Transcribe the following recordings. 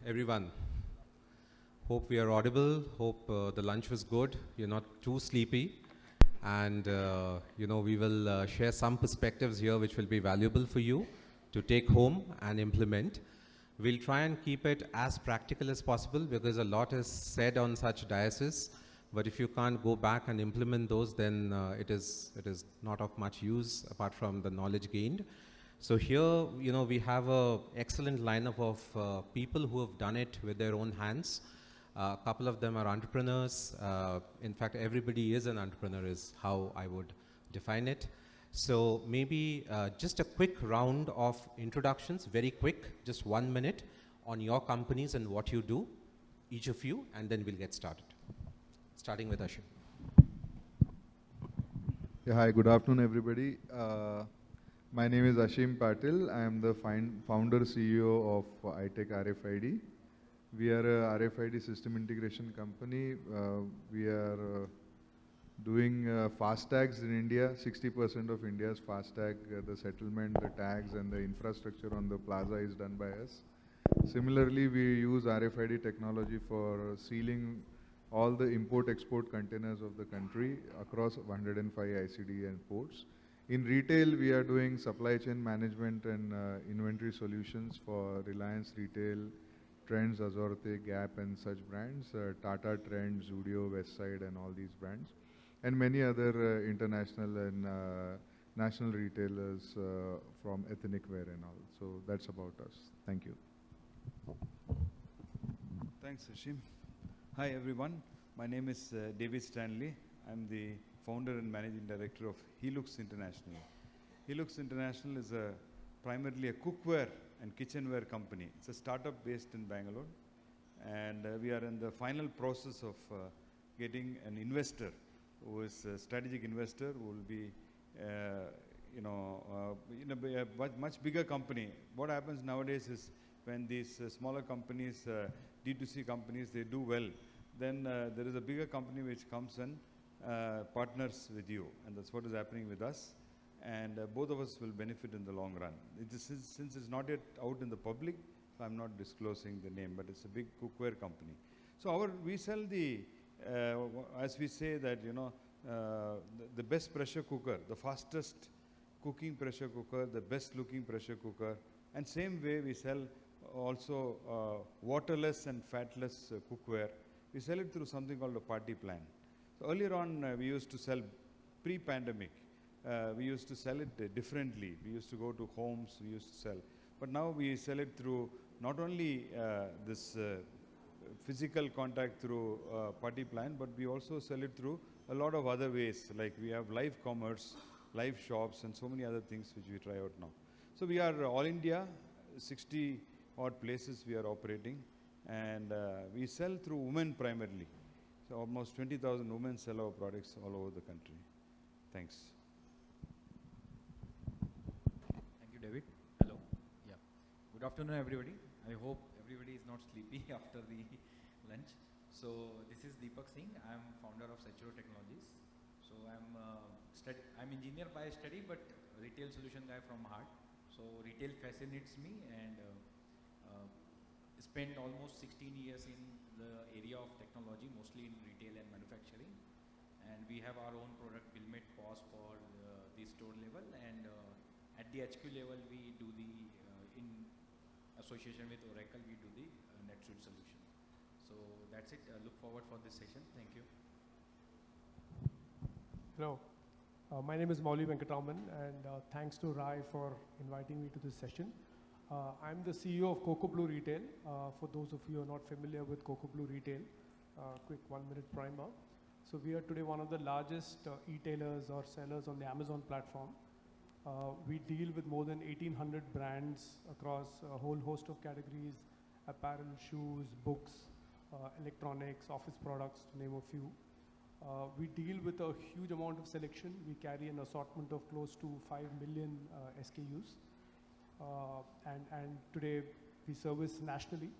everyone. Hope we are audible. Hope the lunch was good. You're not too sleepy. And, we will share some perspectives here which will be valuable for you to take home and implement. We'll try and keep it as practical as possible because a lot is said on such diocese. But if you can't go back and implement those, then it is not of much use apart from the knowledge gained. So here, we have an excellent lineup of people who have done it with their own hands. A couple of them are entrepreneurs. In fact, everybody is an entrepreneur is how I would define it. So maybe just a quick round of introductions, very quick, just 1 minute on your companies and what you do, each of you, and then we'll get started. Starting with Ashim. Yeah, hi, good afternoon, everybody. My name is Ashim Patil. I am the founder CEO of i-TEK RFID. We are a RFID system integration company. We are doing FASTags in India. 60% of India's FASTag, the settlement, the tags, and the infrastructure on the plaza is done by us. Similarly, we use RFID technology for sealing all the import-export containers of the country across 105 ICD and ports. In retail, we are doing supply chain management and inventory solutions for Reliance Retail, Trends, Azorte, Gap, and such brands, Tata Trends, Zudio, Westside, and all these brands, and many other international and national retailers from ethnic wear and all. So that's about us. Thank you. Thanks, Ashim. Hi, everyone. My name is David Stanley. I'm the founder and managing director of Healux International. Healux International is primarily a cookware and kitchenware company. It's a startup based in Bengaluru, and we are in the final process of getting an investor who is a strategic investor who will be, a much bigger company. What happens nowadays is when these smaller companies, D2C companies, they do well, then there is a bigger company which comes and partners with you, and that's what is happening with us. And both of us will benefit in the long run. Since it's not yet out in the public, so I'm not disclosing the name, but it's a big cookware company. So we sell the, as we say that, the best pressure cooker, the fastest cooking pressure cooker, the best looking pressure cooker, and same way we sell also waterless and fatless cookware. We sell it through something called a party plan. So earlier on, we used to sell pre-pandemic. We used to sell it differently. We used to go to homes, we used to sell. But now we sell it through not only this physical contact through party plan, but we also sell it through a lot of other ways. Like we have live commerce, live shops, and so many other things which we try out now. So we are all India, 60 odd places we are operating, and we sell through women primarily. So almost 20,000 women sell our products all over the country. Thanks. David. Hello. Yeah. Good afternoon, everybody. I hope everybody is not sleepy after the lunch. So this is Deepak Singh. I'm founder of Saturo Technologies. So I'm engineer by study, but retail solution guy from heart. So retail fascinates me, and spent almost 16 years in the area of technology, mostly in retail and manufacturing. And we have our own product, Billmate POS, for the store level, and at the HQ level, we do the, in association with Oracle, we do the NetSuite solution. So that's it. Look forward for this session. Thank you. Hello. My name is Mouli, Venkataraman, and thanks to Rai for inviting me to this session. I'm the CEO of Cocoblu Retail. For those of you who are not familiar with Cocoblu Retail, quick 1 minute primer. So we are today one of the largest e-tailers or sellers on the Amazon platform. We deal with more than 1,800 brands across a whole host of categories: apparel, shoes, books, electronics, office products, to name a few. We deal with a huge amount of selection. We carry an assortment of close to 5 million SKUs. And today we service nationally.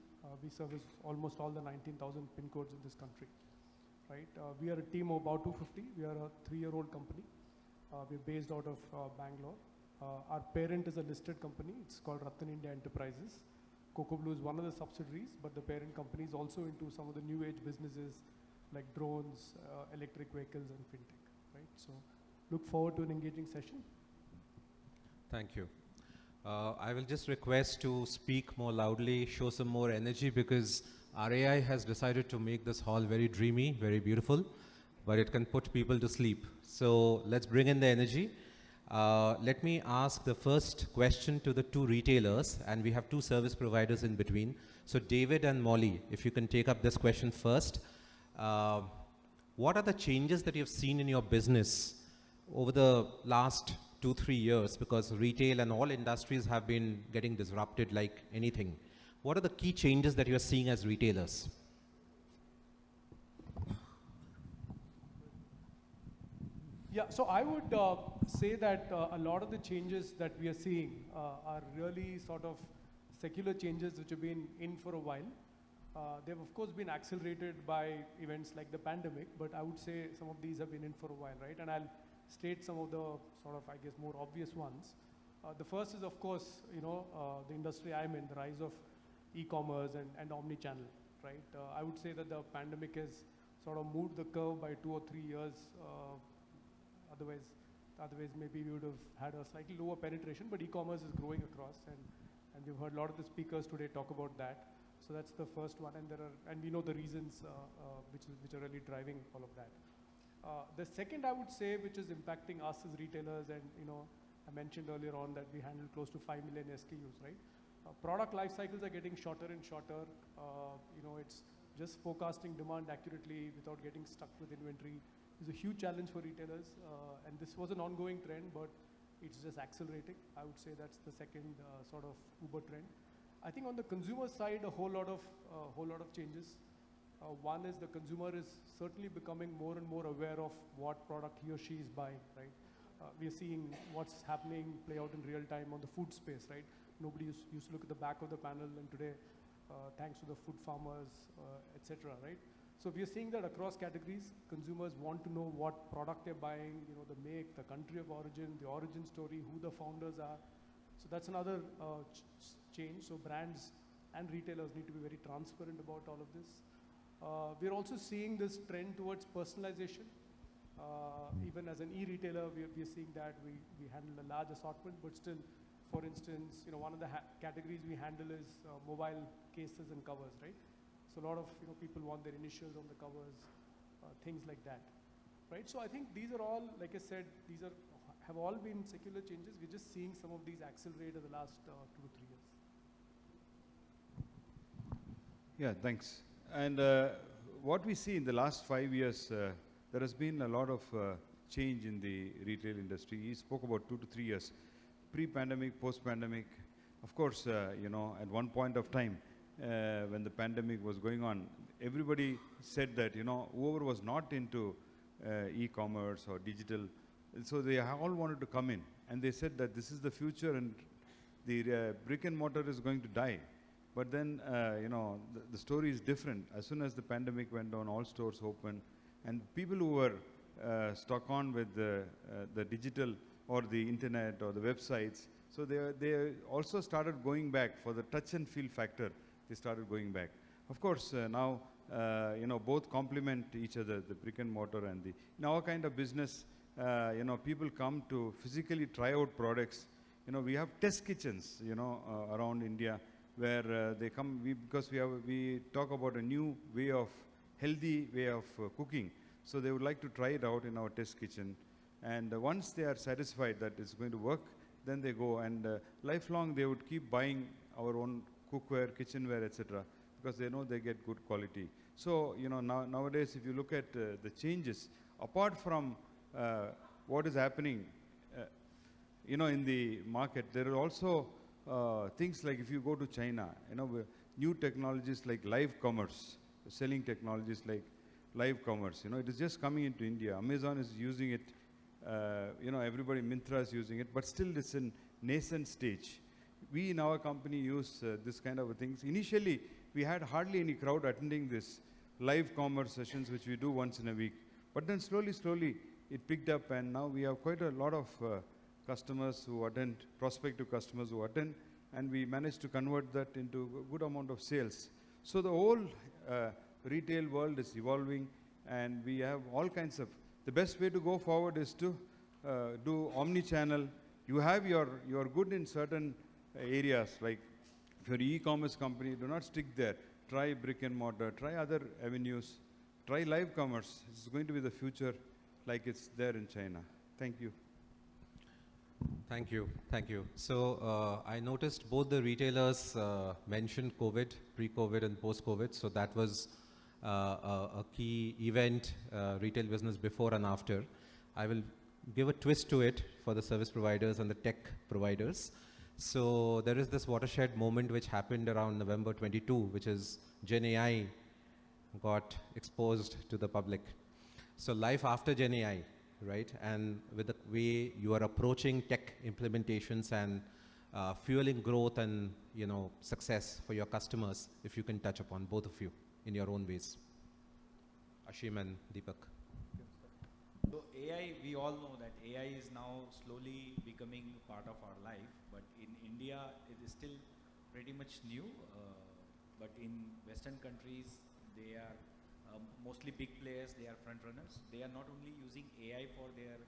We service almost all the 19,000 pin codes in this country. Right? We are a team of about 250. We are a 3-year-old company. We're based out of Bangalore. Our parent is a listed company. It's called Ratan India Enterprises. Cocoblu is one of the subsidiaries, but the parent company is also into some of the new age businesses like drones, electric vehicles, and fintech. Right? So, look forward to an engaging session. Thank you. I will just request to speak more loudly, show some more energy, because RAI has decided to make this hall very dreamy, very beautiful, but it can put people to sleep. So let's bring in the energy. Let me ask the first question to the two retailers, and we have two service providers in between. So David and Mouli, if you can take up this question first. What are the changes that you've seen in your business over the last 2-3 years, because retail and all industries have been getting disrupted like anything? What are the key changes that you're seeing as retailers? Yeah, so I would say that a lot of the changes that we are seeing are really sort of secular changes which have been in for a while. They've of course been accelerated by events like the pandemic, but I would say some of these have been in for a while, right? And I'll state some of the sort of, I guess, more obvious ones. The first is, of course, the industry I'm in, the rise of e-commerce and omnichannel, right? I would say that the pandemic has sort of moved the curve by 2 or 3 years. Otherwise, maybe we would have had a slightly lower penetration, but e-commerce is growing across, and we've heard a lot of the speakers today talk about that. So that's the first one, and we know the reasons which are really driving all of that. The second, I would say, which is impacting us as retailers, and I mentioned earlier on that we handle close to 5 million SKUs, right? Product life cycles are getting shorter and shorter. It's just forecasting demand accurately without getting stuck with inventory is a huge challenge for retailers, and this was an ongoing trend, but it's just accelerating. I would say that's the second sort of Uber trend. I think on the consumer side, a whole lot of changes. One is the consumer is certainly becoming more and more aware of what product he or she is buying, right? We are seeing what's happening play out in real time on the food space, right? Nobody used to look at the back of the panel, and today, thanks to the food farmers, etc., right? So we are seeing that across categories, consumers want to know what product they're buying, the make, the country of origin, the origin story, who the founders are. So that's another change. So brands and retailers need to be very transparent about all of this. We're also seeing this trend towards personalization. Even as an e-retailer, we are seeing that we handle a large assortment, but still, for instance, one of the categories we handle is mobile cases and covers, right? So a lot of people want their initials on the covers, things like that, right? So I think these are all, like I said, have all been secular changes. We're just seeing some of these accelerate in the last 2 to 3 years. Yeah, thanks. And what we see in the last 5 years, there has been a lot of change in the retail industry. He spoke about 2 to 3 years, pre-pandemic, post-pandemic. Of course, at one point of time, when the pandemic was going on, everybody said that, whoever was not into e-commerce or digital, so they all wanted to come in. And they said that this is the future and the brick and mortar is going to die. But then, the story is different. As soon as the pandemic went on, all stores opened. And people who were stuck on with the digital or the internet or the websites, so they also started going back for the touch and feel factor. They started going back. Of course, now, both complement each other, the brick and mortar and in our kind of business, people come to physically try out products. We have test kitchens, around India, where they come, because we talk about a new way of, healthy way of cooking. So they would like to try it out in our test kitchen. And once they are satisfied that it's going to work, then they go, and lifelong they would keep buying our own cookware, kitchenware, etc., because they know they get good quality. So, nowadays, if you look at the changes, apart from what is happening, in the market, there are also things like, if you go to China, new technologies like live commerce, selling technologies like live commerce, it is just coming into India. Amazon is using it, everybody, Myntra is using it, but still it's in nascent stage. We in our company use this kind of things. Initially, we had hardly any crowd attending this live commerce sessions, which we do once in a week. But then slowly, it picked up, and now we have quite a lot of customers who attend, prospective customers who attend, and we managed to convert that into a good amount of sales. So the whole retail world is evolving, and we have all kinds of, the best way to go forward is to do omni-channel. You have your good in certain areas, like if you're an e-commerce company, do not stick there. Try brick and mortar, try other avenues, try live commerce. It's going to be the future like it's there in China. Thank you. Thank you, thank you. So I noticed both the retailers mentioned COVID, pre-COVID and post-COVID. So that was a key event, retail business before and after. I will give a twist to it for the service providers and the tech providers. So there is this watershed moment which happened around November 22, which is Gen AI got exposed to the public. So life after Gen AI, right? And with the way you are approaching tech implementations and fueling growth and success for your customers, if you can touch upon both of you in your own ways. Ashim and Deepak. So AI, we all know that AI is now slowly becoming part of our life, but in India it is still pretty much new. But in Western countries, they are mostly big players, they are front runners. They are not only using AI for their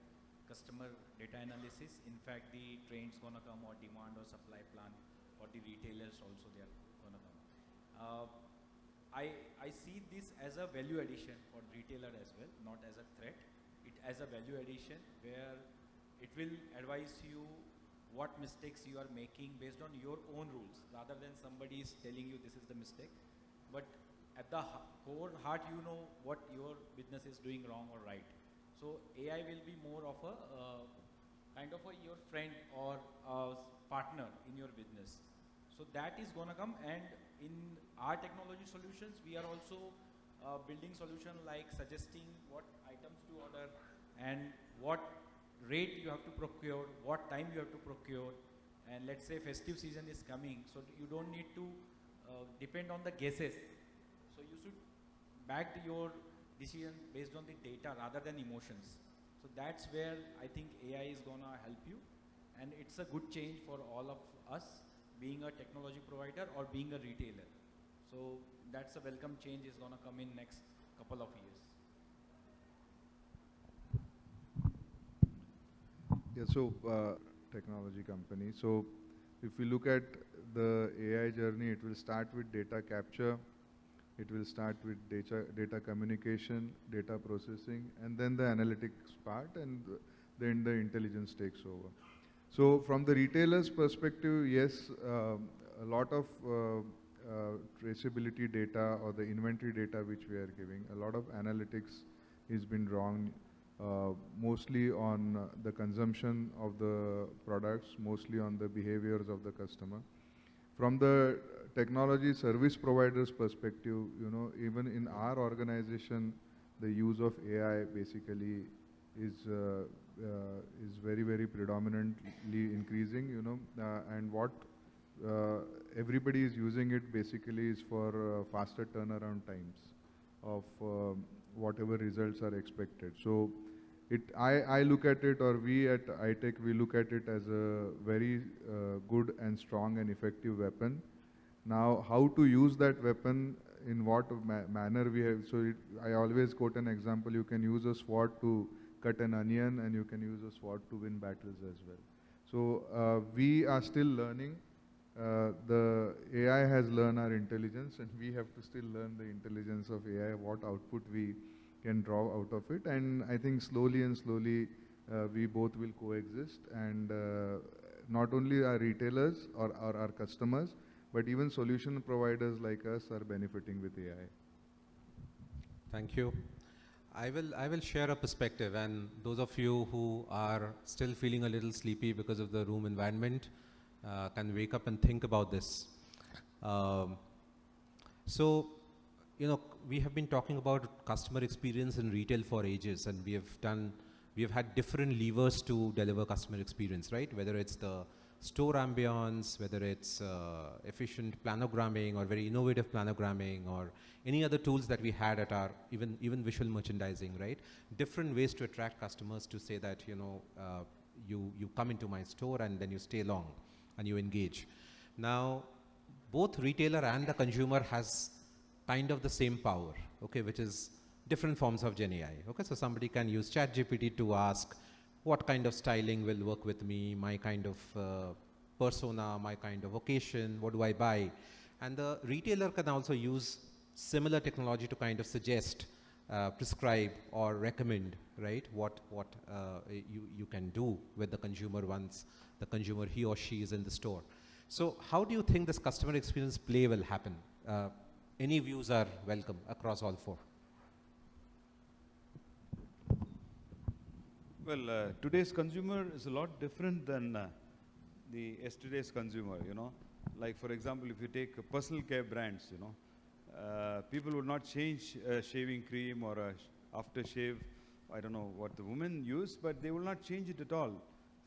customer data analysis, in fact the train's gonna come, or demand or supply plan for the retailers also they are gonna come. I see this as a value addition for retailer as well, not as a threat. It as a value addition where it will advise you what mistakes you are making based on your own rules, rather than somebody is telling you this is the mistake. But at the core heart, you know what your business is doing wrong or right. So AI will be more of a kind of your friend or a partner in your business. So that is gonna come, and in our technology solutions, we are also building solution like suggesting what items to order and what rate you have to procure, what time you have to procure, and let's say festive season is coming, so you don't need to depend on the guesses. So you should back your decision based on the data rather than emotions. So that's where I think AI is gonna help you, and it's a good change for all of us, being a technology provider or being a retailer. So that's a welcome change is gonna come in next couple of years. Yeah, so technology company. So if we look at the AI journey, it will start with data capture, it will start with data communication, data processing, and then the analytics part, and then the intelligence takes over. So from the retailer's perspective, yes, a lot of traceability data or the inventory data which we are giving, a lot of analytics has been wrong, mostly on the consumption of the products, mostly on the behaviors of the customer. From the technology service provider's perspective, even in our organization, the use of AI basically is very, very predominantly increasing, and what everybody is using it basically is for faster turnaround times of whatever results are expected. So I look at it, or we at i-TEK, we look at it as a very good and strong and effective weapon. Now, how to use that weapon, in what manner we have, so I always quote an example, you can use a sword to cut an onion, and you can use a sword to win battles as well. So we are still learning. The AI has learned our intelligence, and we have to still learn the intelligence of AI, what output we can draw out of it. And I think slowly and slowly we both will coexist, and not only our retailers or our customers, but even solution providers like us are benefiting with AI. Thank you. I will share a perspective, and those of you who are still feeling a little sleepy because of the room environment can wake up and think about this. So, we have been talking about customer experience in retail for ages, and we have had different levers to deliver customer experience, right? Whether it's the store ambience, whether it's efficient planogramming or very innovative planogramming, or any other tools that we had at our, even visual merchandising, right? Different ways to attract customers to say that, you come into my store and then you stay long and you engage. Now, both retailer and the consumer has kind of the same power, okay, which is different forms of Gen AI. Okay, so somebody can use ChatGPT to ask what kind of styling will work with me, my kind of persona, my kind of occasion, what do I buy? And the retailer can also use similar technology to kind of suggest, prescribe or recommend, right, what you can do with the consumer once the consumer, he or she, is in the store. So how do you think this customer experience play will happen? Any views are welcome across all four. Well, today's consumer is a lot different than the yesterday's consumer, you know. Like, for example, if you take personal care brands, you know, people would not change a shaving cream or a aftershave. I don't know what the women use, but they will not change it at all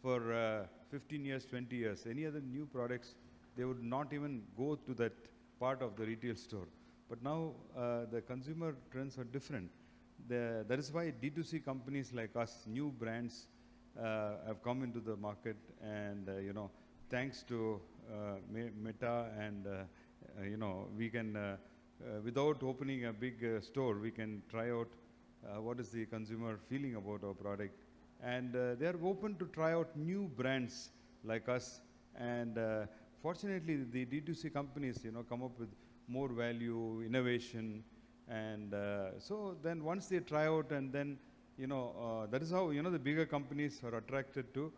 for 15 years, 20 years. Any other new products, they would not even go to that part of the retail store. But now the consumer trends are different. That is why D2C companies like us, new brands, have come into the market, and you know, thanks to Meta and you know, we can without opening a big store, we can try out what is the consumer feeling about our product, and they are open to try out new brands like us. And fortunately, the D2C companies, you know, come up with more value, innovation, and so then once they try out, and then you know, that is how, you know, the bigger companies are attracted to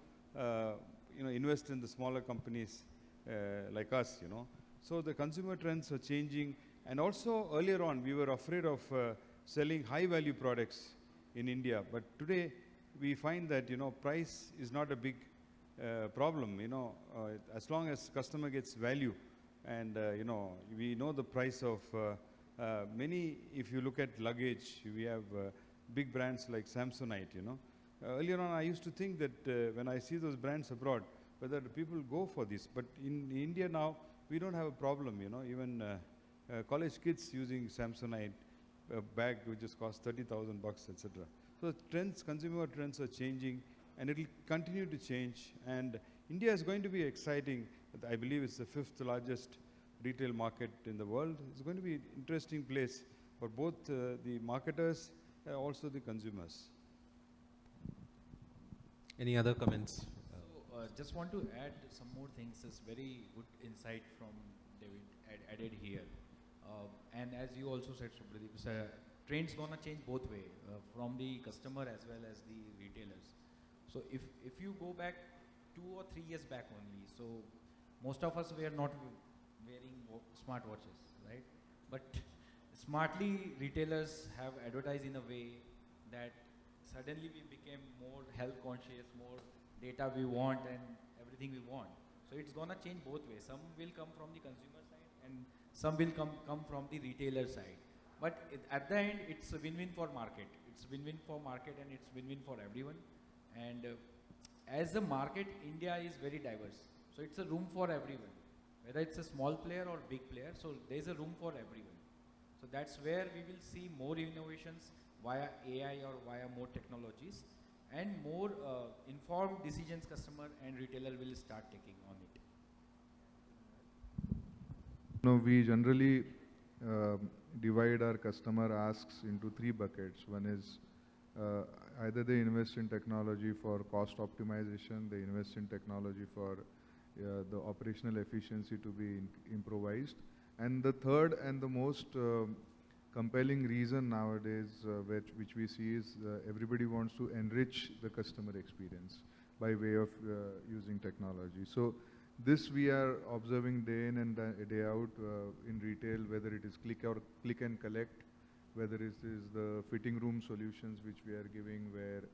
you know, invest in the smaller companies like us, you know. So the consumer trends are changing, and also earlier on we were afraid of selling high value products in India, but today we find that, you know, price is not a big problem, you know, as long as customer gets value, and you know, we know the price of many. If you look at luggage, we have big brands like Samsonite, you know. Earlier on I used to think that when I see those brands abroad, whether people go for this, but in India now we don't have a problem, you know. Even college kids using Samsonite bag which just costs 30,000 bucks, etc. So trends, consumer trends are changing, and it will continue to change, and India is going to be exciting. I believe it's the 5th largest retail market in the world. It's going to be an interesting place for both the marketers, also the consumers. Any other comments? So just want to add some more things. It's very good insight from David added here. And as you also said, Subhajit, trend's gonna change both way, from the customer as well as the retailers. So if you go back 2 or 3 years back only, so most of us were not wearing smartwatches, right? But smartly retailers have advertised in a way that suddenly we became more health conscious, more data we want and everything we want. So it's gonna change both ways. Some will come from the consumer side and some will come from the retailer side. But at the end, it's a win-win for market. It's win-win for market and it's win-win for everyone. And as a market, India is very diverse. So it's a room for everyone, whether it's a small player or big player. So there's a room for everyone. So that's where we will see more innovations via AI or via more technologies, and more informed decisions customer and retailer will start taking on it. No, we generally divide our customer asks into 3 buckets. One is either they invest in technology for cost optimization, they invest in technology for the operational efficiency to be improvised. And the third and the most compelling reason nowadays which we see is everybody wants to enrich the customer experience by way of using technology. So this we are observing day in and day out in retail, whether it is click and collect, whether it is the fitting room solutions which we are giving, where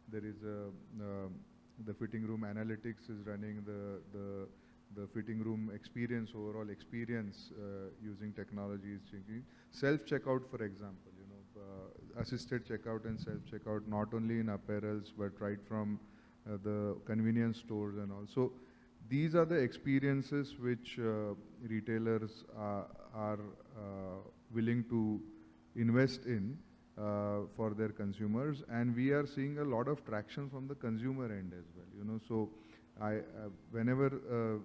there is the fitting room analytics is running, the fitting room experience, overall experience using technology is changing. Self-checkout, for example, you know, assisted checkout and self-checkout not only in apparels but right from the convenience stores and all. So these are the experiences which retailers are willing to invest in for their consumers, and we are seeing a lot of traction from the consumer end as well. You know, so whenever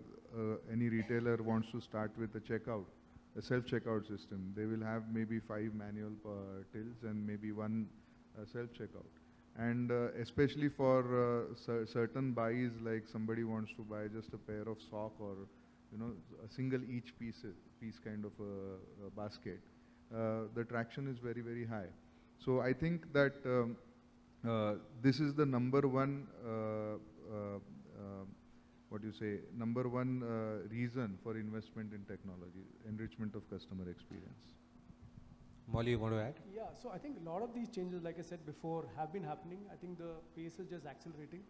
any retailer wants to start with a checkout, a self-checkout system, they will have maybe 5 manual tills and maybe 1 self-checkout. And especially for certain buys, like somebody wants to buy just a pair of sock or a single each piece kind of a basket, the traction is very, very high. So I think that this is the number one number one reason for investment in technology, enrichment of customer experience. Mouli, you want to add? Yeah, so I think a lot of these changes, like I said before, have been happening. I think the pace is just accelerating.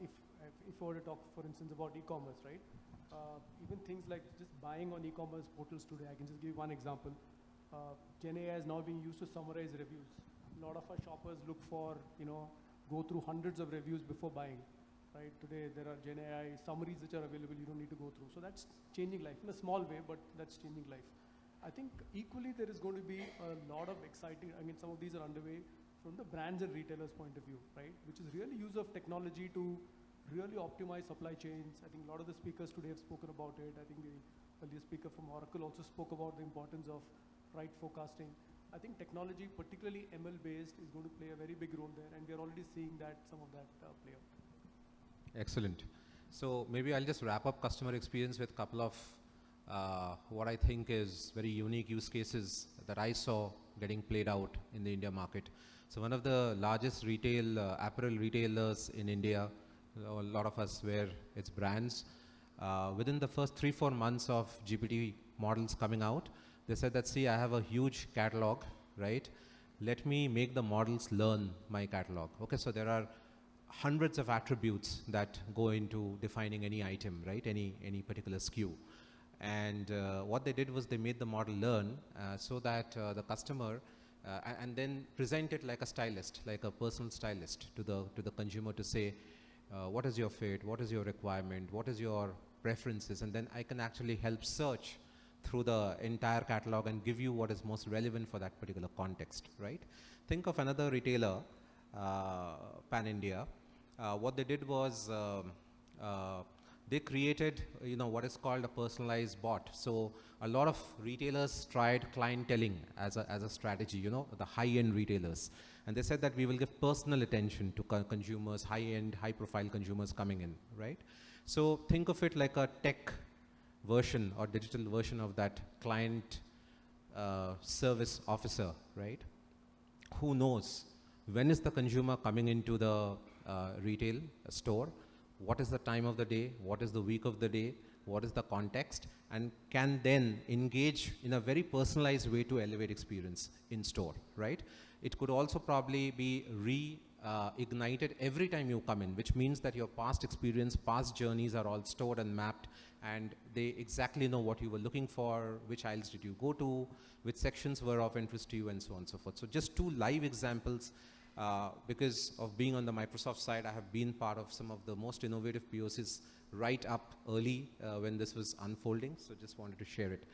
If I were to talk, for instance, about e-commerce, right? Even things like just buying on e-commerce portals today, I can just give you one example. Gen AI is now being used to summarize reviews. A lot of our shoppers look for, go through hundreds of reviews before buying. Right? Today there are Gen AI summaries which are available, you don't need to go through. So that's changing life in a small way, but that's changing life. I think equally there is going to be a lot of exciting, some of these are underway from the brands and retailers point of view, right? Which is really use of technology to really optimize supply chains. I think a lot of the speakers today have spoken about it. I think the earlier speaker from Oracle also spoke about the importance of right forecasting. I think technology, particularly ML based, is going to play a very big role there, and we are already seeing that some of that play out. Excellent. So maybe I'll just wrap up customer experience with a couple of what I think is very unique use cases that I saw getting played out in the India market. So one of the largest retail, apparel retailers in India, a lot of us wear its brands. Within the first 3-4 months of GPT models coming out, they said that, see, I have a huge catalog, right? Let me make the models learn my catalog. Okay, so there are hundreds of attributes that go into defining any item, right? Any particular SKU. And what they did was they made the model learn so that the customer and then present it like a stylist, like a personal stylist to the consumer to say, what is your fit, what is your requirement, what is your preferences, and then I can actually help search through the entire catalog and give you what is most relevant for that particular context, right? Think of another retailer, pan-India. What they did was they created, what is called a personalized bot. So a lot of retailers tried clienteling as a strategy, the high-end retailers. And they said that we will give personal attention to consumers, high-end, high-profile consumers coming in, right? So think of it like a tech version or digital version of that client service officer, right? Who knows when is the consumer coming into the retail store, what is the time of the day, what is the week of the day, what is the context, and can then engage in a very personalized way to elevate experience in store, right? It could also probably be ignited every time you come in, which means that your past experience, past journeys are all stored and mapped, and they exactly know what you were looking for, which aisles did you go to, which sections were of interest to you, and so on and so forth. So just 2 live examples. Because of being on the Microsoft side, I have been part of some of the most innovative POCs right up early when this was unfolding. So just wanted to share it.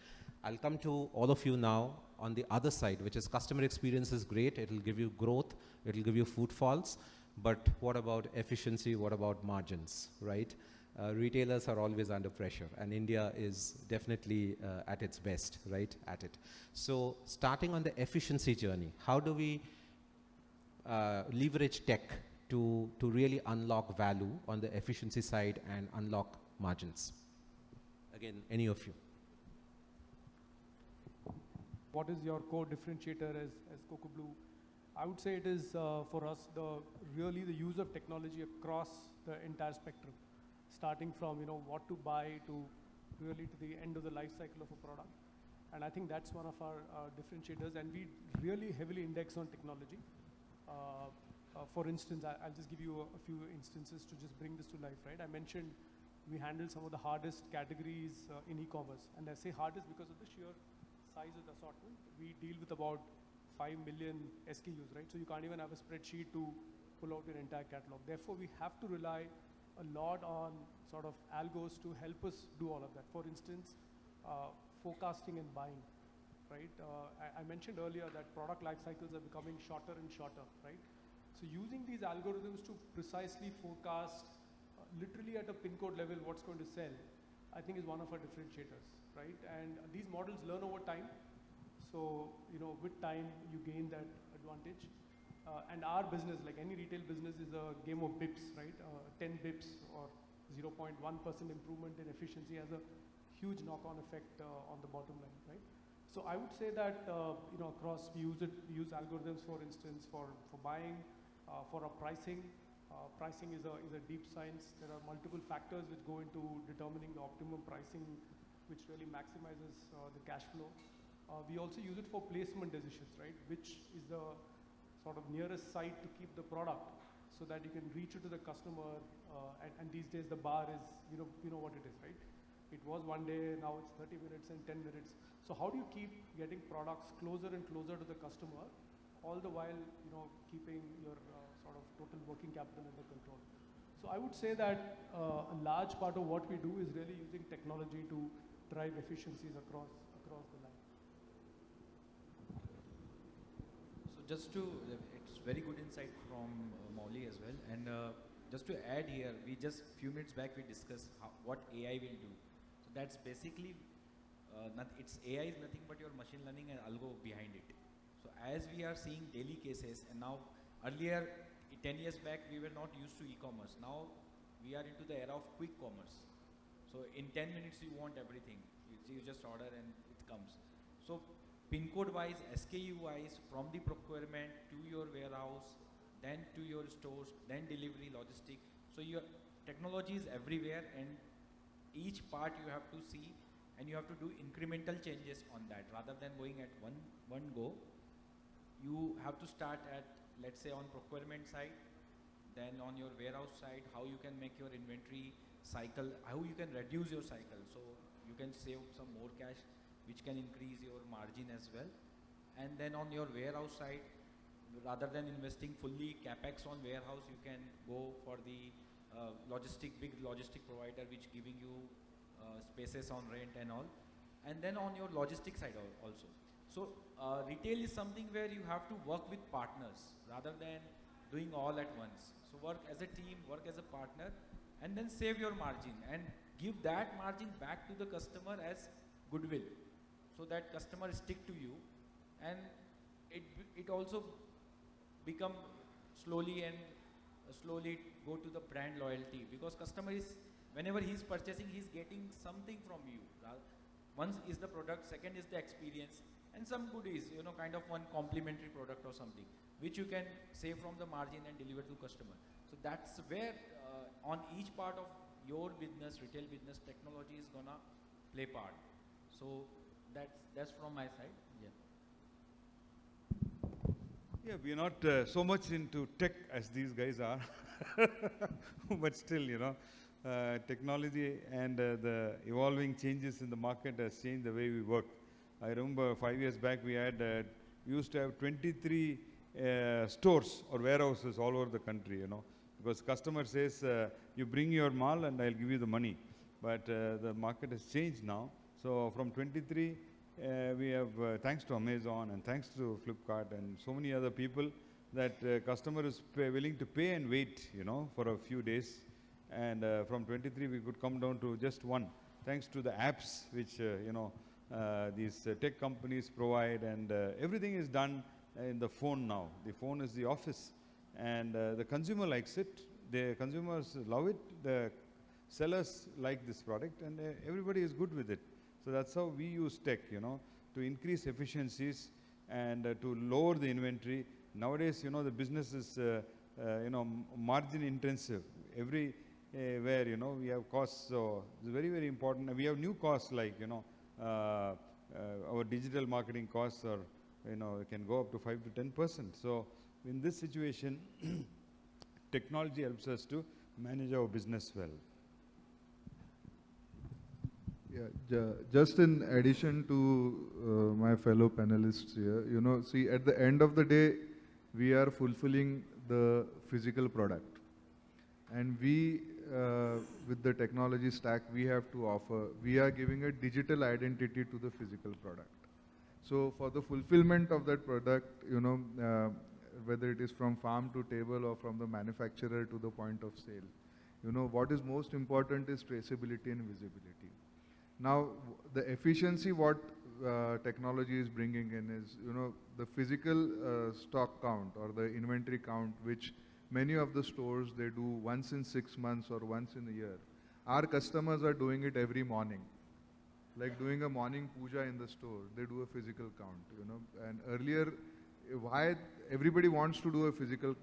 I'll come to all of you now on the other side, which is customer experience is great. It'll give you growth. It'll give you footfalls. But what about efficiency? What about margins, right? Retailers are always under pressure, and India is definitely at its best, right, at it. So starting on the efficiency journey, how do we leverage tech to really unlock value on the efficiency side and unlock margins? Again, any of you. What is your core differentiator as Cocoblu? I would say it is for us really the use of technology across the entire spectrum, starting from what to buy to really to the end of the life cycle of a product. And I think that's one of our differentiators, and we really heavily index on technology. For instance, I'll just give you a few instances to just bring this to life, right? I mentioned we handle some of the hardest categories in e-commerce, and I say hardest because of the sheer size of the assortment. We deal with about 5 million SKUs, right? So you can't even have a spreadsheet to pull out your entire catalog. Therefore, we have to rely a lot on sort of algos to help us do all of that. For instance, forecasting and buying, right? I mentioned earlier that product life cycles are becoming shorter and shorter, right? So using these algorithms to precisely forecast literally at a pin code level what's going to sell, I think is one of our differentiators, right? And these models learn over time. So, with time, you gain that advantage. And our business, like any retail business, is a game of bips, right? 10 bips or 0.1% improvement in efficiency has a huge knock-on effect on the bottom line, right? So I would say that, across, we use algorithms, for instance, for buying, for our pricing. Pricing is a deep science. There are multiple factors which go into determining the optimum pricing, which really maximizes the cash flow. We also use it for placement decisions, right? Which is the sort of nearest site to keep the product so that you can reach it to the customer. And these days the bar is, you know what it is, right? It was one day, now it's 30 minutes and 10 minutes. So how do you keep getting products closer and closer to the customer, all the while, keeping your sort of total working capital under control? So I would say that a large part of what we do is really using technology to drive efficiencies across the line. So just to, it's very good insight from Mouli as well. And just to add here, few minutes back we discussed what AI will do. So that's basically, AI is nothing but your machine learning and algo behind it. So as we are seeing daily cases, and now earlier, 10 years back, we were not used to e-commerce. Now we are into the era of quick commerce. So in 10 minutes, you want everything. You just order and it comes. So pin code wise, SKU wise, from the procurement to your warehouse, then to your stores, then delivery, logistic. So your technology is everywhere, and each part you have to see, and you have to do incremental changes on that rather than going at one go. You have to start at, let's say, on procurement side, then on your warehouse side, how you can make your inventory cycle, how you can reduce your cycle, so you can save some more cash, which can increase your margin as well. And then on your warehouse side, rather than investing fully capex on warehouse, you can go for the big logistic provider, which giving you spaces on rent and all. And then on your logistic side also. So retail is something where you have to work with partners rather than doing all at once. So work as a team, work as a partner, and then save your margin and give that margin back to the customer as goodwill, so that customer stick to you, and it also become slowly go to the brand loyalty, because customer is, whenever he's purchasing, he's getting something from you. One is the product, second is the experience, and some goodies, kind of one complimentary product or something, which you can save from the margin and deliver to customer. So that's where on each part of your business, retail business, technology is gonna play part. So that's from my side. Yeah, we are not so much into tech as these guys are, but still, technology and the evolving changes in the market has changed the way we work. I remember 5 years back we used to have 23 stores or warehouses all over the country, because customer says, you bring your mall and I'll give you the money. But the market has changed now. So from 23, we have, thanks to Amazon and thanks to Flipkart and so many other people, that customer is willing to pay and wait, for a few days. And from 23, we could come down to just one, thanks to the apps which, these tech companies provide, and everything is done in the phone now. The phone is the office, and the consumer likes it. The consumers love it. The sellers like this product, and everybody is good with it. So that's how we use tech, to increase efficiencies and to lower the inventory. Nowadays, the business is, margin intensive. Everywhere, we have costs, so it's very, very important. We have new costs like, our digital marketing costs are, can go up to 5 to 10%. So in this situation, technology helps us to manage our business well. Yeah, just in addition to my fellow panelists here, see, at the end of the day, we are fulfilling the physical product. And we, with the technology stack we have to offer, we are giving a digital identity to the physical product. So for the fulfillment of that product, whether it is from farm to table or from the manufacturer to the point of sale, what is most important is traceability and visibility. Now, the efficiency what technology is bringing in is, the physical stock count or the inventory count, which many of the stores, they do once in 6 months or once in a year. Our customers are doing it every morning. Like doing a morning puja in the store, they do a physical count, And earlier, why everybody wants to do a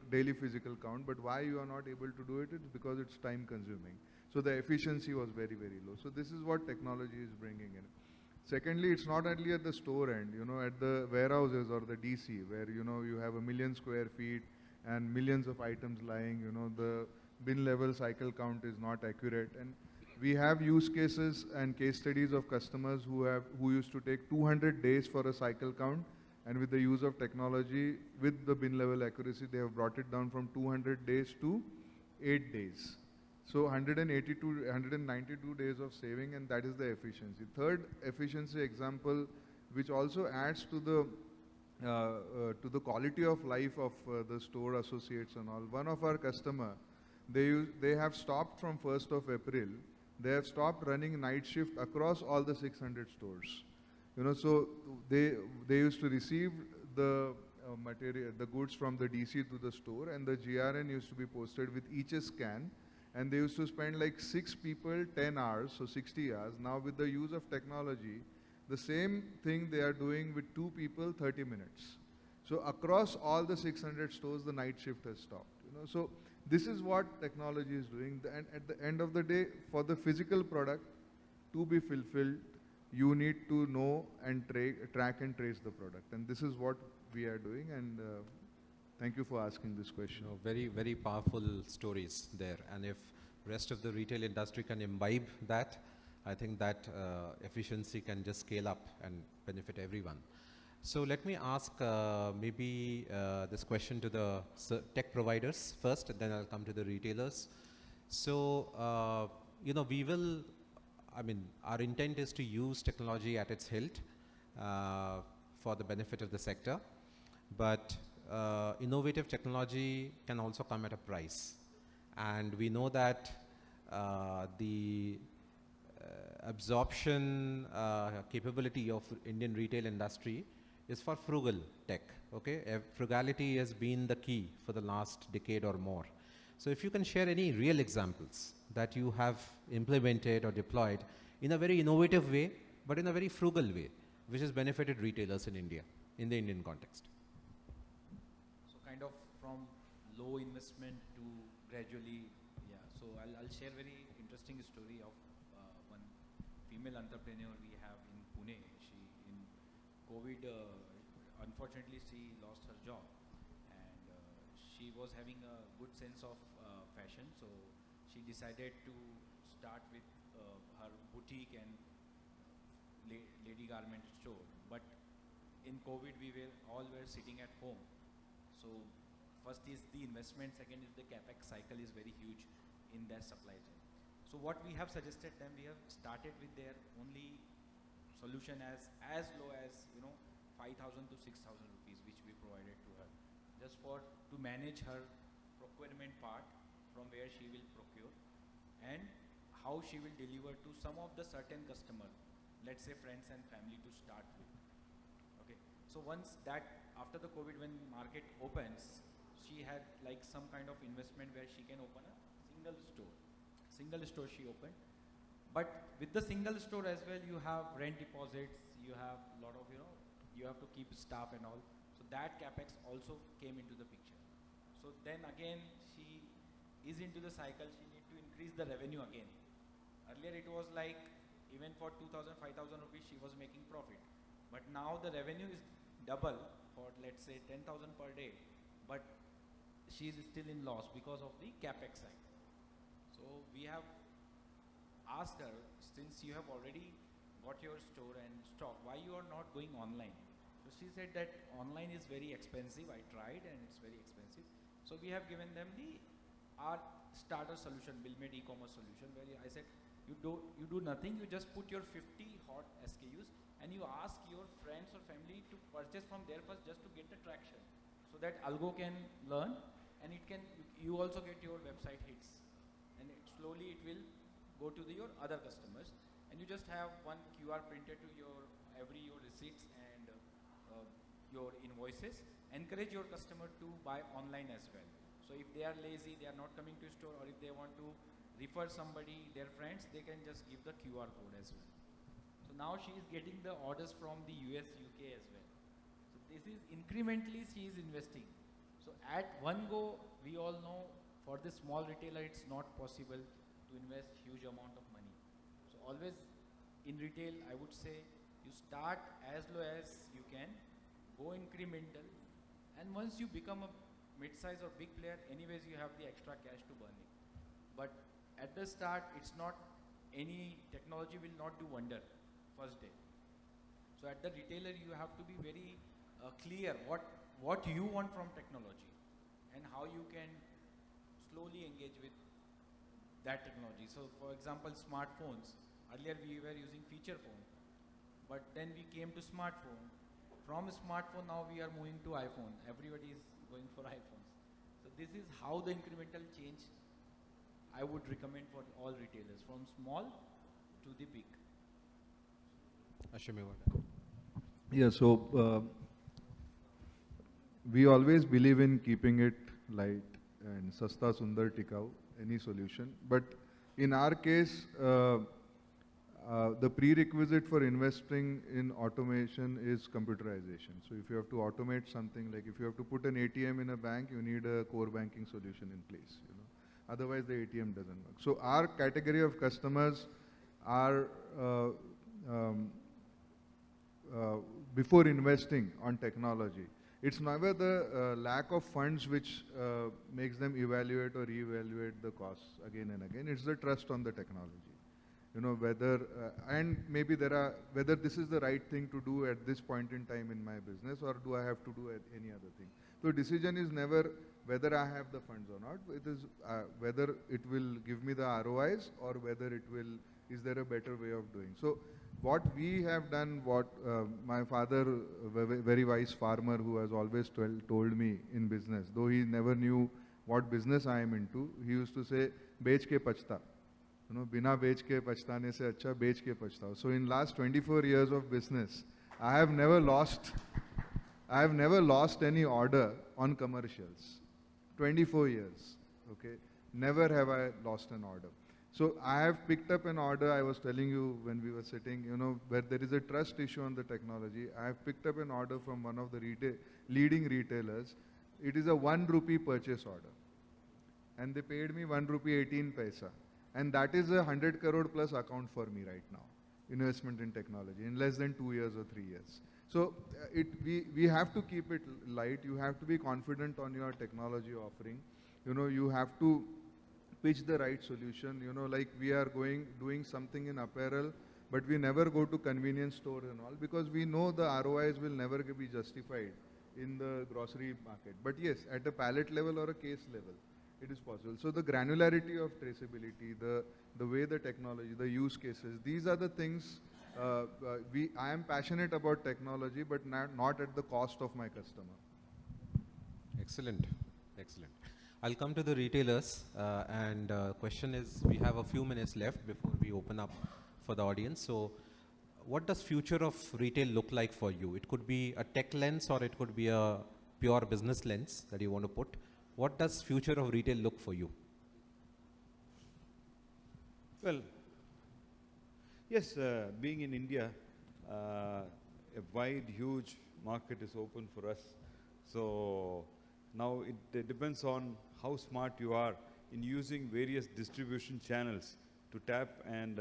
daily physical count, but why you are not able to do it? It's because it's time consuming. So the efficiency was very, very low. So this is what technology is bringing in. Secondly, it's not only at the store end, at the warehouses or the DC, where, you have 1 million square feet and millions of items lying, the bin level cycle count is not accurate. And we have use cases and case studies of customers who used to take 200 days for a cycle count, and with the use of technology, with the bin level accuracy, they have brought it down from 200 days to 8 days. So 192 days of saving, and that is the efficiency. Third efficiency example, which also adds to the quality of life of the store associates and all. One of our customer, they have stopped from 1st of April. They have stopped running night shift across all the 600 stores. So they used to receive the material, the goods from the DC to the store, and the GRN used to be posted with each a scan. And they used to spend like 6 people, 10 hours, so 60 hours. Now with the use of technology, the same thing they are doing with 2 people, 30 minutes. So across all the 600 stores, the night shift has stopped. So this is what technology is doing. And at the end of the day, for the physical product to be fulfilled, you need to know and track and trace the product. And this is what we are doing. And thank you for asking this question. Very, very powerful stories there. And if rest of the retail industry can imbibe that, I think that efficiency can just scale up and benefit everyone. So let me ask maybe this question to the tech providers first, and then I'll come to the retailers. So, our intent is to use technology at its hilt for the benefit of the sector. But innovative technology can also come at a price. And we know that the absorption capability of Indian retail industry is for frugal tech, okay? Frugality has been the key for the last decade or more. So if you can share any real examples that you have implemented or deployed in a very innovative way, but in a very frugal way, which has benefited retailers in India, in the Indian context. So kind of from low investment to gradually, so I'll share very interesting story of one female entrepreneur we have in Pune. She, in COVID, unfortunately she lost her job, and she was having a good sense of fashion, so she decided to start with her boutique and lady garment store. But in COVID we all were sitting at home, so first is the investment, second is the capex cycle is very huge in their supply chain. So what we have suggested them, we have started with their only solution as low as 5,000 to 6,000 rupees, which we provided to her, just to manage her procurement part, from where she will procure and how she will deliver to some of the certain customer, let's say friends and family to start with. Okay, so once that, after the COVID, when market opens, she had like some kind of investment where she can open a single store she opened. But with the single store as well, you have rent deposits, you have a lot of, you have to keep staff and all. So that capex also came into the picture. So then again, she is into the cycle, she need to increase the revenue again. Earlier it was like, even for 2,000, 5,000 rupees, she was making profit. But now the revenue is double for, let's say, 10,000 per day. But she is still in loss because of the capex side. So we have asked her, since you have already got your store and stock, why you are not going online? So she said that online is very expensive. I tried and it's very expensive. So we have given them our starter solution, Billmade e-commerce solution, where I said, you do nothing, you just put your 50 hot SKUs and you ask your friends or family to purchase from there first, just to get the traction, so that algo can learn, and you also get your website hits, and slowly it will go to your other customers. and you just have one QR printed to your your receipts and your invoices. Encourage your customer to buy online as well. So if they are lazy, they are not coming to store, or if they want to refer somebody, their friends, they can just give the QR code as well. So now she is getting the orders from the US, UK as well. So this is incrementally she is investing. So at one go, we all know for the small retailer, it's not possible to invest huge amount of money. So always in retail, I would say you start as low as you can, go incremental, and once you become a mid-size or big player, anyways you have the extra cash to burn it. But at the start, it's not any technology will not do wonder first day. So at the retailer, you have to be very clear what you want from technology and how you can slowly engage with that technology. So for example, smartphones. Earlier we were using feature phone, but then we came to smartphone. From smartphone now we are moving to iPhone. Everybody is going for iPhones. So this is how the incremental change I would recommend for all retailers, from small to the big. Ashim, Yeah, so we always believe in keeping it light and sasta sundar tikau, any solution. But in our case, the prerequisite for investing in automation is computerization. So if you have to automate something, like if you have to put an ATM in a bank, you need a core banking solution in place. Otherwise, the ATM doesn't work. So our category of customers are before investing on technology. It's never the lack of funds which makes them evaluate or reevaluate the costs again and again. It's the trust on the technology. Whether, and maybe whether this is the right thing to do at this point in time in my business, or do I have to do any other thing. So decision is never whether I have the funds or not. It is whether it will give me the ROIs, or whether is there a better way of doing. So what we have done, what my father, a very wise farmer who has always told me in business, though he never knew what business I am into, he used to say, "Bech ke pachta." Bina bech ke pachtaane se acha bech ke pachta. So in last 24 years of business, I have never lost any order on commercials. 24 years, okay? Never have I lost an order. So I have picked up an order, I was telling you when we were sitting, where there is a trust issue on the technology. I have picked up an order from one of the leading retailers. It is a 1 rupee purchase order. And they paid me 1 rupee 18 paisa. And that is a 100 crore plus account for me right now. Investment in technology in less than 2 years or 3 years. So we have to keep it light. You have to be confident on your technology offering. You have to pitch the right solution. Like we are doing something in apparel, but we never go to convenience store and all, because we know the ROIs will never be justified in the grocery market. But yes, at a pallet level or a case level, it is possible. So the granularity of traceability, the way the technology, the use cases, these are the things. I am passionate about technology, but not at the cost of my customer. Excellent, excellent. I'll come to the retailers, and question is, we have a few minutes left before we open up for the audience. So what does future of retail look like for you? It could be a tech lens, or it could be a pure business lens that you want to put. What does future of retail look for you? Well, yes, being in India, a wide, huge market is open for us. So now it depends on how smart you are in using various distribution channels to tap and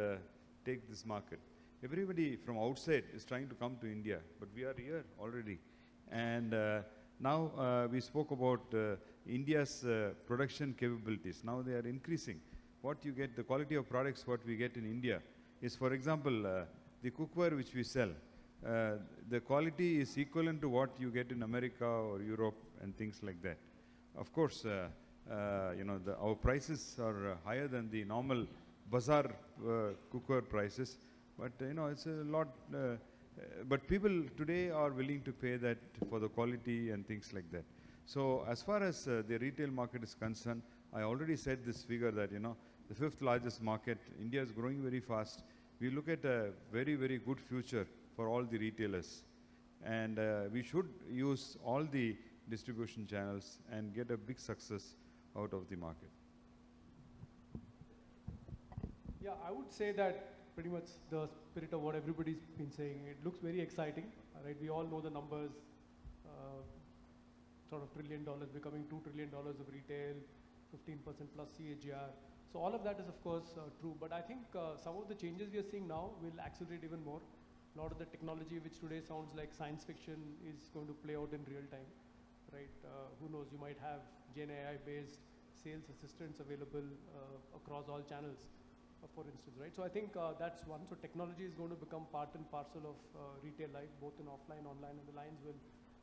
take this market. Everybody from outside is trying to come to India, but we are here already. And now we spoke about India's production capabilities. Now they are increasing. What you get, the quality of products what we get in India is, for example, the cookware which we sell. The quality is equivalent to what you get in America or Europe and things like that. Of course, our prices are higher than the normal bazaar cookware prices, but it's a lot. But people today are willing to pay that for the quality and things like that. So as far as the retail market is concerned, I already said this figure that the 5th largest market. India is growing very fast. we look at a very, very good future for all the retailers. And we should use all the distribution channels and get a big success out of the market. Yeah, I would say that pretty much the spirit of what everybody's been saying. It looks very exciting, right? We all know the numbers, sort of $1 trillion becoming $2 trillion of retail, 15% plus CAGR. So all of that is of course true, but I think some of the changes we are seeing now will accelerate even more. A lot of the technology which today sounds like science fiction is going to play out in real time, right? Who knows, you might have Gen AI based sales assistants available across all channels, for instance, right? So I think that's one. So technology is going to become part and parcel of retail life, both in offline, online, and the lines will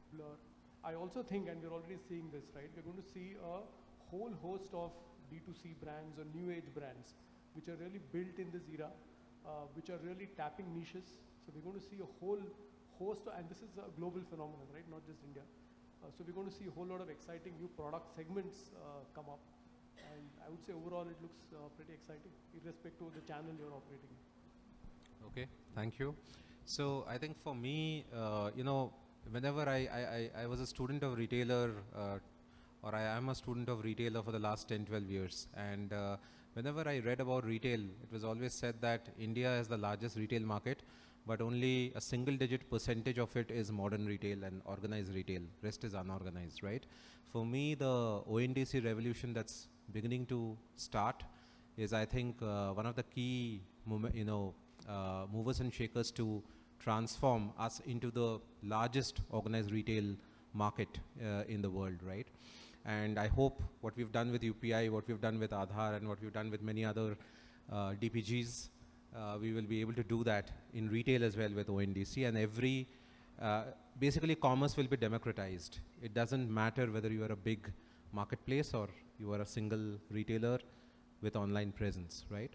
blur. I also think, and we're already seeing this, right? We're going to see a whole host of D2C brands or new age brands, which are really built in this era, which are really tapping niches. So we're going to see a whole host, and this is a global phenomenon, right? Not just India. So we're going to see a whole lot of exciting new product segments come up. And I would say overall it looks pretty exciting, irrespective of the channel you're operating in. Okay, thank you. So I think for me, you know, whenever I was a student of retailer, or I am a student of retailer for the last 10, 12 years. And whenever I read about retail, it was always said that India is the largest retail market, but only a single-digit percentage of it is modern retail and organized retail. Rest is unorganized, right? For me, the ONDC revolution that's beginning to start is, I think, one of the key, movers and shakers to transform us into the largest organized retail market in the world, right? And I hope what we've done with UPI, what we've done with Aadhaar, and what we've done with many other DPGs, we will be able to do that in retail as well with ONDC. And basically commerce will be democratized. It doesn't matter whether you are a big marketplace or you are a single retailer with online presence, right?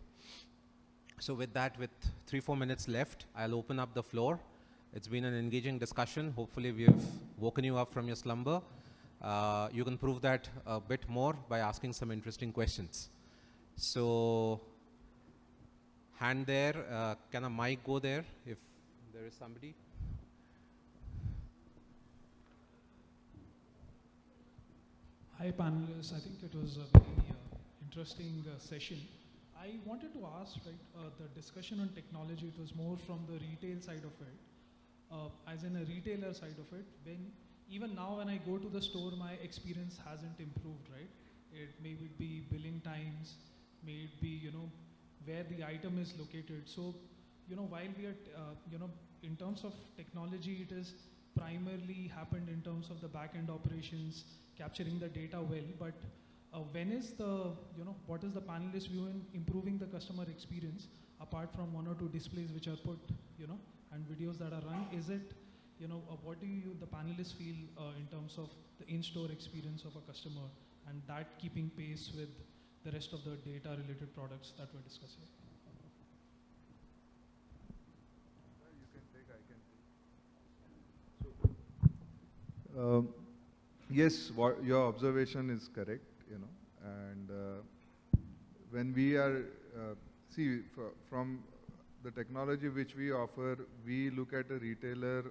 So with that, with 3-4 minutes left, I'll open up the floor. It's been an engaging discussion. Hopefully we have woken you up from your slumber. You can prove that a bit more by asking some interesting questions. So, hand there, can a mic go there if there is somebody? Hi panelists, I think it was a very interesting session. I wanted to ask, right, the discussion on technology, it was more from the retail side of it, as in a retailer side of it. Even now when I go to the store, my experience hasn't improved, right? It may be billing times, may it be, where the item is located. So, while we are, in terms of technology, it is primarily happened in terms of the back-end operations, capturing the data well, but when is the, what is the panelist view in improving the customer experience, apart from 1 or 2 displays which are put, and videos that are run? Is it, what do you, the panelists, feel in terms of the in-store experience of a customer and that keeping pace with the rest of the data-related products that we're discussing? You can take, I can take. So, yes, your observation is correct, and when we are, from the technology which we offer, we look at a retailer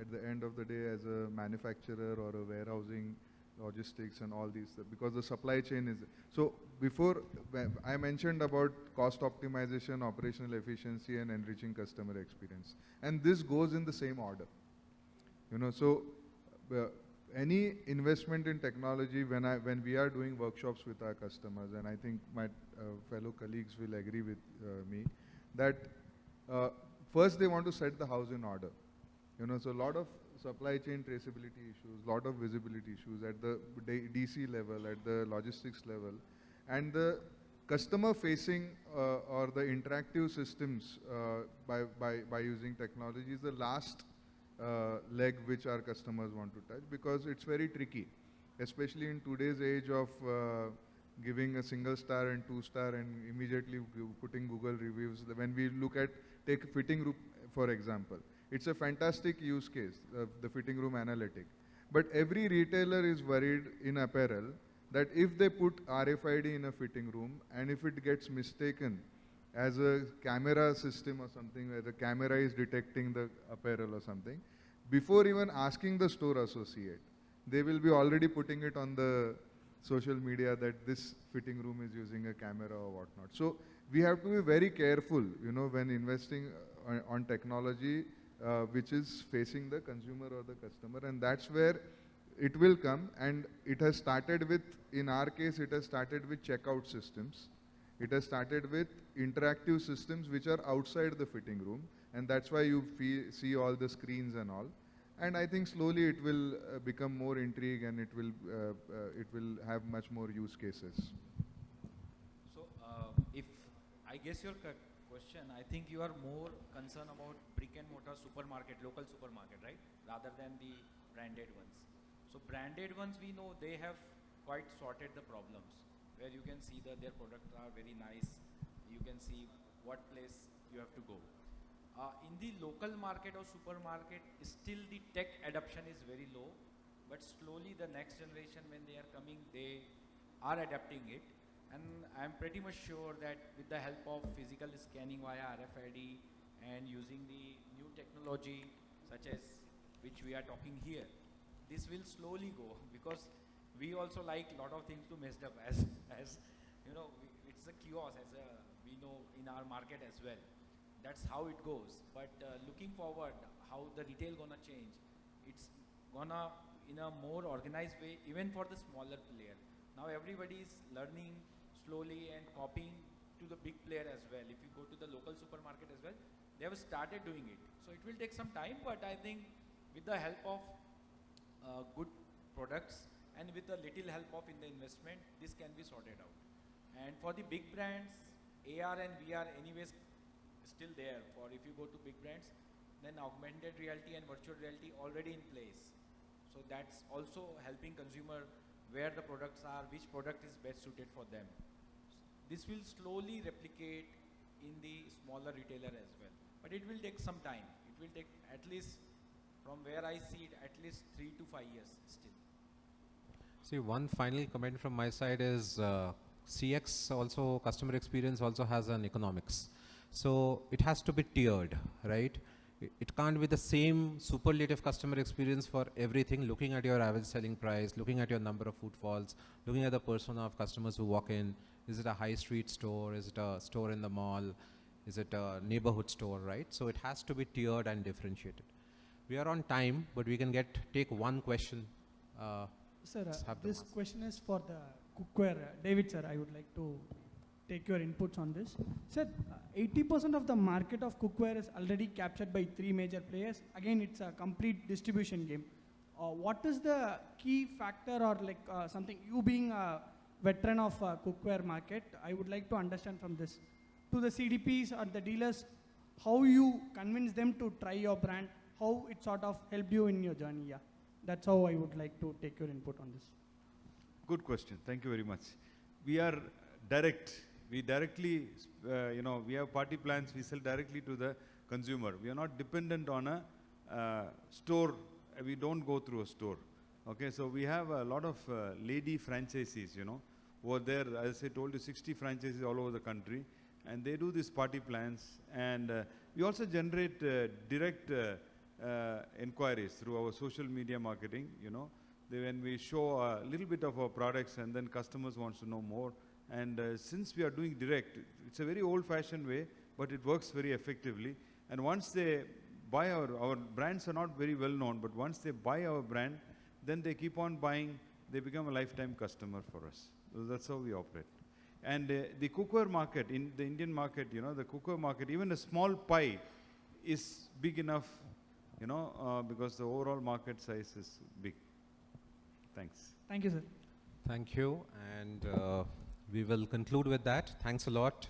at the end of the day as a manufacturer or a warehousing, logistics and all these, because the supply chain is, so before I mentioned about cost optimization, operational efficiency and enriching customer experience, and this goes in the same order, so any investment in technology, when we are doing workshops with our customers, and I think my fellow colleagues will agree with me, that first they want to set the house in order. So a lot of supply chain traceability issues, lot of visibility issues at the DC level, at the logistics level, and the customer facing or the interactive systems by using technology is the last leg which our customers want to touch, because it's very tricky, especially in today's age of giving a single star and 2-star and immediately putting Google reviews. When we look at, take fitting room for example, it's a fantastic use case, the fitting room analytic. But every retailer is worried in apparel that if they put RFID in a fitting room and if it gets mistaken as a camera system or something where the camera is detecting the apparel or something. Before even asking the store associate, they will be already putting it on the social media that this fitting room is using a camera or whatnot. So we have to be very careful, you know, when investing on technology which is facing the consumer or the customer, and that's where it will come. And it has started with, in our case, it has started with checkout systems. It has started with interactive systems which are outside the fitting room, and that's why you see all the screens and all. And I think slowly it will become more intrigue, and it will have much more use cases. So, if I guess your question, I think you are more concerned about brick and mortar supermarket, local supermarket, right? Rather than the branded ones. So branded ones, we know they have quite sorted the problems, where you can see that their products are very nice. You can see what place you have to go. In the local market or supermarket, still the tech adoption is very low, but slowly the next generation, when they are coming, they are adapting it. And I'm pretty much sure that with the help of physical scanning via RFID and using the new technology such as which we are talking here, this will slowly go, because we also like a lot of things to messed up, as you know, it's a kiosk, as we know in our market as well. That's how it goes. But looking forward, how the retail gonna change, it's gonna in a more organized way, even for the smaller player. Now everybody is learning slowly and copying to the big player as well. If you go to the local supermarket as well, they have started doing it. So it will take some time, but I think with the help of good products and with a little help of in the investment, this can be sorted out. And for the big brands, AR and VR anyways still there. For if you go to big brands, then augmented reality and virtual reality already in place. So that's also helping consumer where the products are, which product is best suited for them. This will slowly replicate in the smaller retailer as well. But it will take some time. It will take at least, from where I see it, at least 3 to 5 years still. See, one final comment from my side is CX also, customer experience also has an economics. So it has to be tiered, right? It can't be the same superlative customer experience for everything, looking at your average selling price, looking at your number of footfalls, looking at the persona of customers who walk in. Is it a high street store? Is it a store in the mall? Is it a neighborhood store, right? So it has to be tiered and differentiated. We are on time, but we can take one question. Sir, this question is for the cookware. David, sir, I would like to take your inputs on this. Sir, 80% of the market of cookware is already captured by 3 major players. Again, it's a complete distribution game. What is the key factor, or like something, you being a veteran of cookware market, I would like to understand from this, to the CDPs or the dealers, how you convince them to try your brand, how it sort of helped you in your journey. Yeah, that's how I would like to take your input on this. Good question. Thank you very much. We are direct. We directly, we have party plans. We sell directly to the consumer. We are not dependent on a store. We don't go through a store. Okay, so we have a lot of lady franchisees, over there. As I told you, 60 franchises all over the country, and they do these party plans. And we also generate direct inquiries through our social media marketing. When we show a little bit of our products, and then customers wants to know more. And since we are doing direct, it's a very old-fashioned way, but it works very effectively. And once they buy our brands are not very well known, but once they buy our brand, then they keep on buying. They become a lifetime customer for us. So that's how we operate. And the cookware market, in the Indian market, the cookware market, even a small pie is big enough, because the overall market size is big. Thanks. Thank you, sir. Thank you. And we will conclude with that. Thanks a lot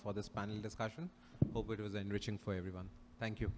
for this panel discussion. Hope it was enriching for everyone. Thank you.